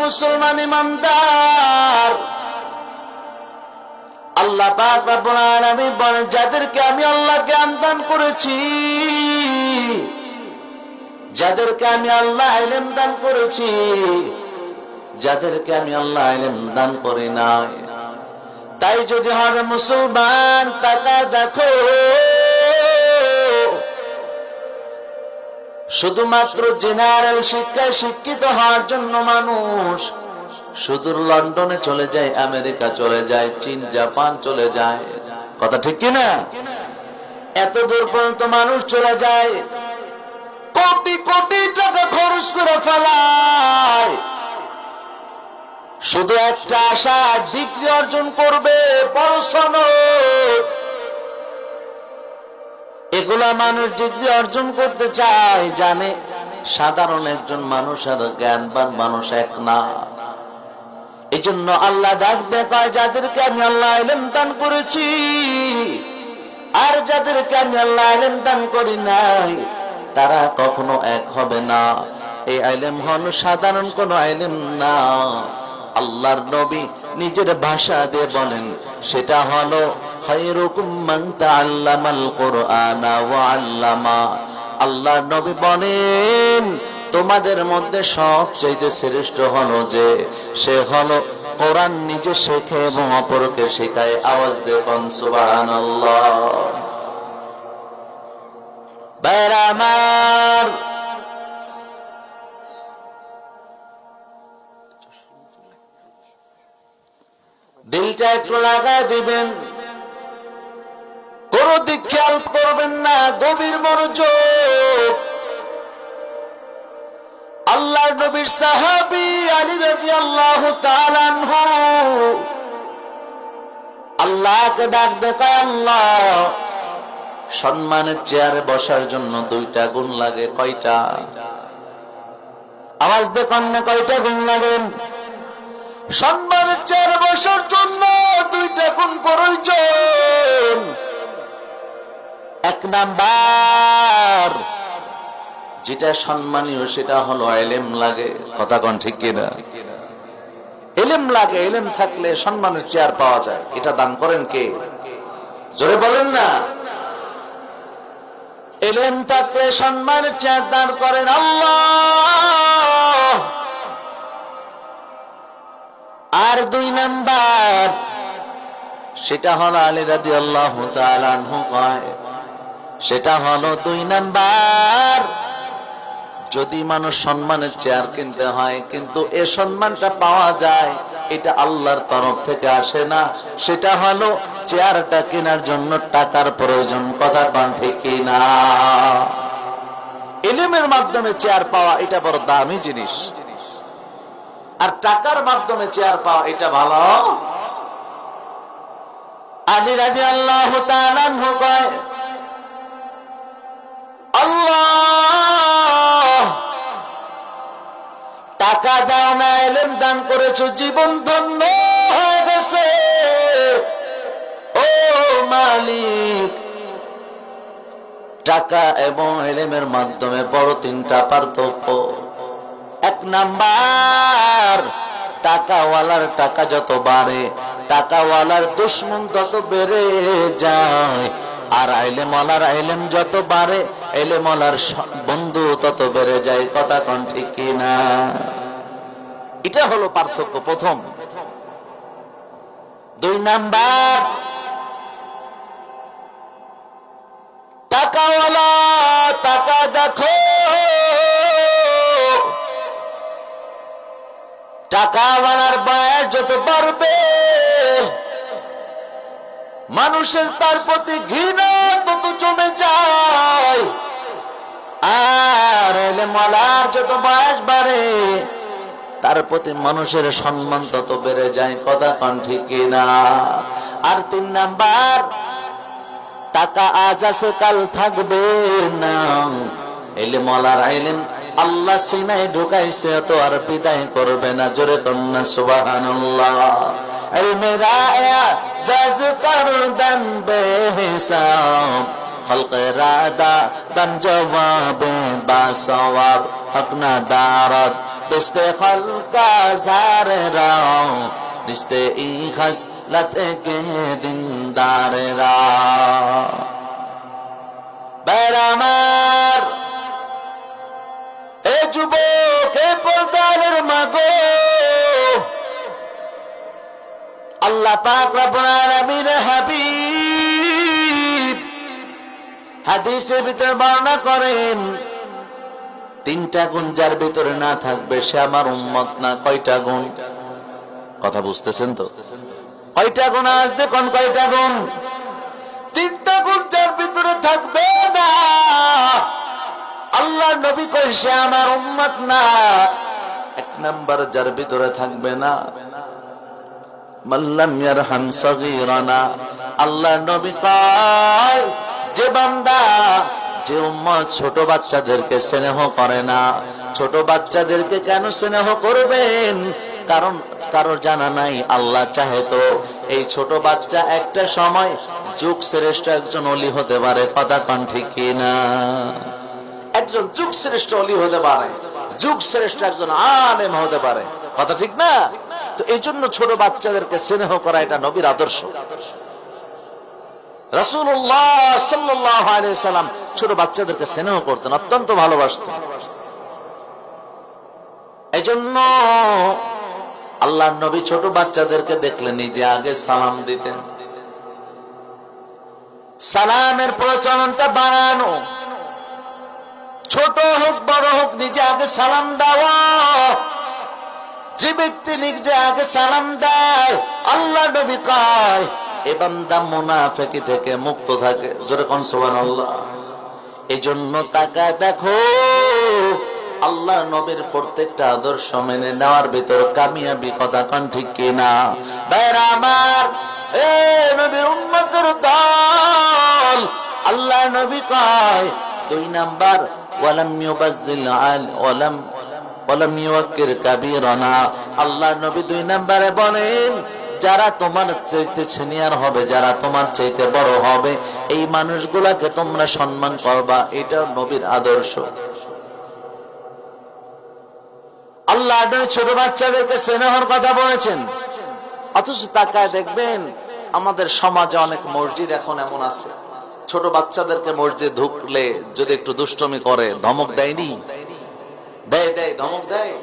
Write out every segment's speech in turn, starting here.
মুসলমান ইমানদার, আল্লাহ পাক রব্বুল আলামিন বলেন, যাদেরকে আমি আল্লাহ জ্ঞান দান করেছি, যাদেরকে আমি আল্লাহ ইলম দান করেছি, যাদেরকে আমি আল্লাহ ইলম দান করি নাই, তাই যদি হবে মুসলমান, তাকা দেখো, শুধুমাত্র জেনারেল শিক্ষায় শিক্ষিত হওয়ার জন্য মানুষ সুদূর লন্ডনে চলে যায়, আমেরিকা চলে যায়, চীন জাপান চলে যায়। কথা ঠিক কিনা? এত দূর পর্যন্ত মানুষ চলে যায়, কোটি কোটি টাকা খরচ করে ফেলায়, শুধু একটা আশা, ডিগ্রি অর্জন করবে, বড় সনদ। এগুলা মানুষ ডিগ্রি অর্জন করতে চায়, জানে সাধারণ একজন মানুষ আর জ্ঞানবান মানুষ এক না। এই জন্য আল্লাহ ডাক দেয়, যাদেরকে আমি আল্লাহ ইলম দান করেছি আর যাদেরকে আমি আল্লাহ ইলম দান করি নাই, তারা কখনো এক হবে না। এই ইলম হলো সাধারণ কোন ইলম না। আল্লাহর নবী নিজের ভাষা দিয়ে বলেন, সেটা হলো খায়রুকুম মান তাআল্লামাল কুরআনা ওয়া আল্লামা। আল্লাহর নবী বলেন, তোমাদের মধ্যে সবচেয়ে শ্রেষ্ঠ হলো যে সে হলো কোরআন নিজে শেখে এবং অপরকে শেখায়। আওয়াজ দিয়ে কোন সুবহানাল্লাহ। ভাইরা আমার, দিলটা একটু লাগা দিবেন, কোন দিক খেয়াল করবেন না, গভীর মনোযোগ। আল্লাহর নবীর সাহাবী আলী রাদিয়াল্লাহু তাআলা আনহু আল্লাহকে ডাক দেয়, আল্লাহ, সম্মানের চেয়ারে বসার জন্য দুইটা গুণ লাগে। কয়টা? আওয়াজ দেখুন না, কয়টা গুণ লাগে? সম্মানের চেয়ারে বসার জন্য দুইটা গুণ প্রয়োজন। এক নাম্বার, যেটা সম্মানীয় সেটা হলো ইলম লাগে। কথা কোন ঠিক কিনা? ইলম লাগে, ইলম থাকলে সম্মানের চেয়ার পাওয়া যায়। এটা দান করেন কে? জোরে বলেন না। ইলম থাকলে সম্মানের চেয়ার দান করেন আল্লাহ। আর দুই নাম্বার, সেটা হলো আলী রাদিয়াল্লাহু তাআলা আনহু কয়, সেটা হলো দুই নাম্বার, যদি মানুষ সম্মানের চেয়ার কিনতে হয়, কিন্তু এ সম্মানটা পাওয়া যায়, এটা আল্লাহর তরফ থেকে আসে না। সেটা হলো চেয়ারটা কেনার জন্য টাকার প্রয়োজন। কথা কোন ঠিক কিনা? ইলমের মাধ্যমে চেয়ার পাওয়া এটা বড় দামি জিনিস, আর টাকার মাধ্যমে চেয়ার পাওয়া এটা ভালো। আলী রাদিয়াল্লাহু তাআলা আনহু কয়, আল্লাহ, টাকা দাও না, ইলম দান করেছো, জীবন ধন্য হয়ে গেছে। ও মালিক, টাকা এবং ইলমের মাধ্যমে বড় তিনটা পার্থক্য। এক নাম্বার, টাকাওয়ালার টাকা যত বাড়ে, টাকাওয়ালার দুশ্মন তত বেড়ে যায়। আর ইলমওয়ালার ইলম যত বাড়ে, ইলমওয়ালার বন্ধু তত বেড়ে যায়। কথা কোন ঠিক কিনা? এটা হলো পার্থক্য প্রথম। দুই নাম্বার, টাকাওয়ালা টাকা দেখো, টাকাওয়ালার বয়স যত বাড়বে, মানুষের তার প্রতি ঘৃণা তত জমে যায়। আর ইলমওয়ালার যত বয়স বাড়ে, তার প্রতি মানুষের সম্মান তত বেড়ে যায়। কথা কোন ঠিক কিনা? আর তিন নাম্বার, টাকা আজ আছে কাল থাকবে না। ইলমওয়ালার ইলম আল্লাহ সিনায় ঢুকাইছে, তো আর বিদায় করবে না। জোরে কন্যা সুবহানাল্লাহ। মেরা এজাজ করদন বেহিসাব, খলকে রাদা দম জবাবে বাসওয়াব, হক না দারত دوست خلق زاررا رشتے ای خصلت کے دینداررا বাইরে আমার এ যুবক এ পর্দার মাগো আল্লাহ পাক রব্বুল আলামিন হাবিব হাদিসের ভিতরে বর্ণনা করেন তিনটা গুণ যার ভিতরে না থাকবে সে আমার উম্মত না। কয়টা গুণ? কথা বুঝতেছেন তো? কয়টা গুণ? আজ দেখুন কয়টা গুণ। তিনটা গুণ যার ভিতরে থাকবে না আল্লাহ নবী কই সে আমার উম্মত না। এক নাম্বার যার ভিতরে থাকবে না মাল্লাম ইয়ারহাম সগীরানা, আল্লাহ নবী কয় যে বান্দা যে উম্মত ছোট বাচ্চাদেরকে স্নেহ করে না। ছোট বাচ্চাদেরকে কেন স্নেহ করবেন? কারণ কারোর জানা নাই আল্লাহ চাহে তো এই ছোট বাচ্চা একটা সময় যুগ শ্রেষ্ঠ একজন ওলি হতে পারে। কথা কোন ঠিক কিনা? একজন যুগ শ্রেষ্ঠ ওলি হতে পারে, যুগ শ্রেষ্ঠ একজন আলেম হতে পারে। কথা ঠিক না? তো এই জন্য ছোট বাচ্চাদেরকে স্নেহ করা এটা নবীর আদর্শ। রাসূলুল্লাহ সাল্লাল্লাহু আলাইহি সাল্লাম ছোট বাচ্চাদেরকে স্নেহ করতেন, অত্যন্ত ভালোবাসতেন। এই জন্য আল্লাহ নবী ছোট বাচ্চাদেরকে দেখলে নিজে আগে সালাম দিতেন। সালামের প্রচলনটা বাড়ানো, ছোট হোক বড় হোক নিজে আগে সালাম দেওয়া। যে ব্যক্তি নিজে আগে সালাম দেয় আল্লাহ নবী কয় এ বান্দা মুনাফিকি থেকে মুক্ত থাকে। জোরে কোন সুবহানাল্লাহ। এই জন্য তাকায় দেখো আল্লাহ নবীর প্রত্যেকটা আদর্শ মেনে নেওয়ার ভিতর কামিয়াবি। কথা কোন ঠিক কিনা? ভাইরা আমার, এ নবীর উম্মতের দল আল্লাহ নবী কয় দুই নাম্বার ওয়ালাম ইউবাজ্জিল আল ওয়ালাম ইউওয়াক্কির কাবীরানা। আল্লাহ নবী দুই নম্বরে বলেন যারা তোমার চাইতে সিনিয়র হবে, যারা তোমার চাইতে বড় হবে, এই মানুষগুলাকে তোমরা সম্মান করবা। এটা নবীর আদর্শ। আল্লাহ নবী ছোট বাচ্চাদেরকে স্নেহের কথা বলেছেন। অথচ তাকায় দেখবেন আমাদের সমাজে অনেক মসজিদ এখন এমন আছে ছোট বাচ্চাদেরকে মসজিদ ঢুকলে যদি একটু দুষ্টমি করে ধমক দেয়নি? দেয়, ধমক দেয়।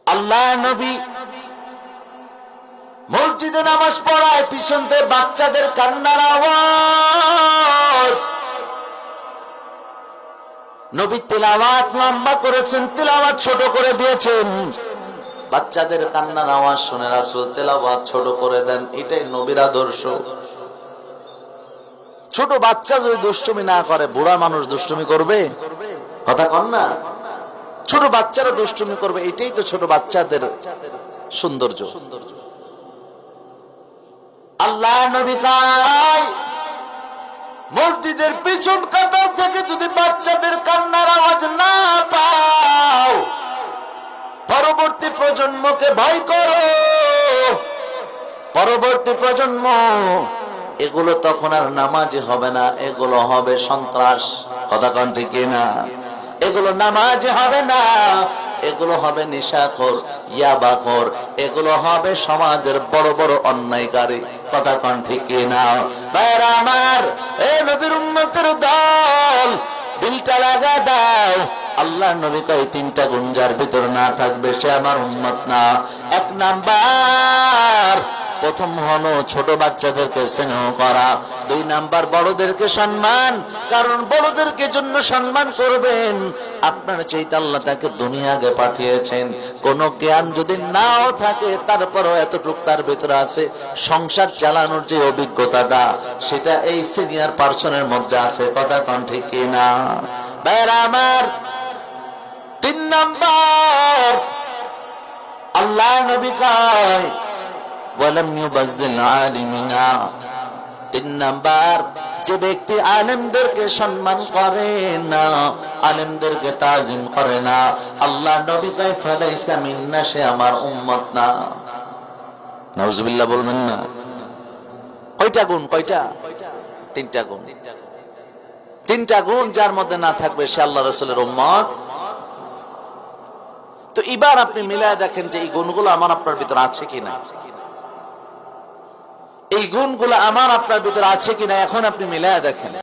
আল্লাহ নবী মসজিদে নামাজ পড়ায় পিছন থেকে বাচ্চাদের কান্নার আওয়াজ। নবী তিলাওয়াত লম্বা করেছেন, তিলাওয়াত ছোট করে দিয়েছেন। বাচ্চাদের কান্নার আওয়াজ শুনে রাসূল তিলাওয়াত ছোট করে দেন। এটাই নবীর আদর্শ। ছোট বাচ্চা যদি দুষ্টুমি না করে বুড়া মানুষ দুষ্টুমি করবে? কথা কন না। ছোট বাচ্চারা দুষ্টুমি করবে, এটাই তো ছোট বাচ্চাদের সৌন্দর্য। আল্লাহ নবী কয় মসজিদের পিছন কাতার থেকে যদি বাচ্চাদের কান্নার আওয়াজ না পাও পরবর্তী প্রজন্মকে ভয় করো। পরবর্তী প্রজন্ম এগুলো তখন আর নামাজি হবে না, এগুলো হবে সন্ত্রাস। কথা কোন ঠিক না? এগুলো নামাজি হবে না, এগুলো হবে নেশাখোর, ইয়াবাখোর, এগুলো হবে সমাজের বড় বড় অন্যায়কারী। কথা কোন ঠিক না? ভাইরা আমার, এই নবীর উম্মতের দল দিলটা লাগা দাও। আল্লাহ নবী কয় তিনটা গুণ যার ভিতর না থাকবে সে আমার উম্মত না। এক নাম্বার প্রথম হলো ছোট বাচ্চাদেরকে স্নেহ করা। দুই নাম্বার বড়দেরকে সম্মান, কারণ বড়দেরকে জন্য সম্মান করবেন আপনার চাইতে আল্লাহ তাকে দুনিয়াকে পাঠিয়েছেন। কোন জ্ঞান যদি নাও থাকে তারপরও এতটুক তার ভিতরে আছে, সংসার চালানোর যে অভিজ্ঞতাটা সেটা এই সিনিয়র পার্সনের মধ্যে আছে। কথা কোন ঠিক না? ভাইরা আমার, তিন নাম্বার আল্লাহ নবী কয় ওয়ালাম ইউবাজ্জিল আলিমিনা। তিন নাম্বার যে ব্যক্তি আলেমদেরকে সম্মান করে না, আলেমদেরকে তাজিম করে না, আল্লাহ নবী কয় ফালাইসা মিন্না, সে আমার উম্মত না। নাউজুবিল্লাহ বলবেন না? কয়টা গুণ? কয়টা? তিনটা গুণ। তিনটা গুণ যার মধ্যে না থাকবে সে আল্লাহ রাসূলের উম্মত। তো এবার আপনি মিলায় দেখেন যে এই গুণগুলো আমার আপনার ভিতর আছে কিনা, এই গুণগুলো আমার আপনার ভিতর আছে কিনা, এখন আপনি মিলায় দেখেন।